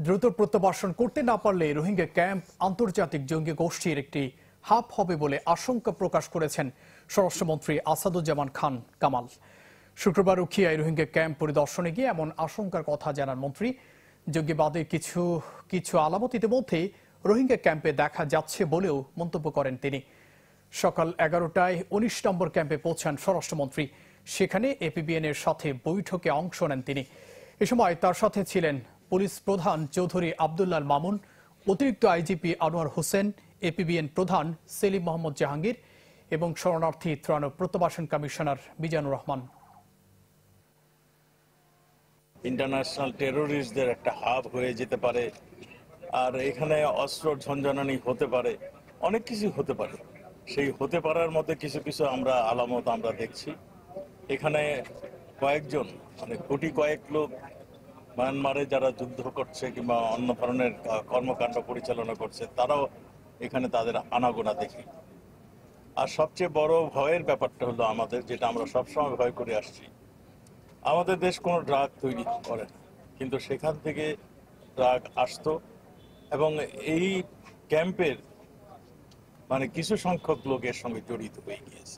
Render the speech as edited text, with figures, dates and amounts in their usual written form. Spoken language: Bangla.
দ্রুত প্রত্যাবাসন করতে না পারলে রোহিঙ্গা ক্যাম্প আন্তর্জাতিক জঙ্গি গোষ্ঠীর একটি হাব হবে বলে আশঙ্কা প্রকাশ করেছেন স্বরাষ্ট্রমন্ত্রী আসাদুজ্জামান খান কামাল। শুক্রবার উখিয়ায় রোহিঙ্গা ক্যাম্প পরিদর্শনে গিয়ে এমন আশঙ্কার কথা জানান মন্ত্রী। জঙ্গিবাদের কিছু আলামত ইতিমধ্যেই রোহিঙ্গা ক্যাম্পে দেখা যাচ্ছে বলেও মন্তব্য করেন তিনি। সকাল 11টায় 19 নম্বর ক্যাম্পে পৌঁছান স্বরাষ্ট্রমন্ত্রী। সেখানে এপিবিএন এর সাথে বৈঠকে অংশ নেন তিনি। এ সময় তার সাথে ছিলেন পুলিশ প্রধান চৌধুরী আব্দুল্লাহ মামুন, অতিরিক্ত আইজিপি আনোয়ার হোসেন, এপিবিএন প্রধান সেলিম মোহাম্মদ জাহাঙ্গীর এবং শরণার্থী ত্রাণ ও প্রত্যাবাসন কমিশনার মিজানুর রহমান। ইন্টারন্যাশনাল টেরোরিস্টদের একটা হাব হয়ে যেতে পারে, আর এখানে অস্ত্র ঝঞ্ঝানি হতে পারে, অনেক কিছু হতে পারে। সেই হতে পারার মধ্যে কিছু কিছু আলামত আমরা দেখছি। এখানে কয়েকজন কয়েক লোক মায়ানমারে যারা যুদ্ধ করছে কিংবা অন্য ধরনের কর্মকাণ্ড পরিচালনা করছে, তারাও এখানে তাদের আনাগোনা দেখি। আর সবচেয়ে বড় ভয়ের ব্যাপারটা হলো আমাদের, যেটা আমরা সবসময় ভয় করে আসছি, আমাদের দেশ কোনো ড্রাগ তৈরি করে না, কিন্তু সেখান থেকে ড্রাগ আসতো এবং এই ক্যাম্পের কিছু সংখ্যক লোক এর সঙ্গে জড়িত হয়ে গিয়েছে।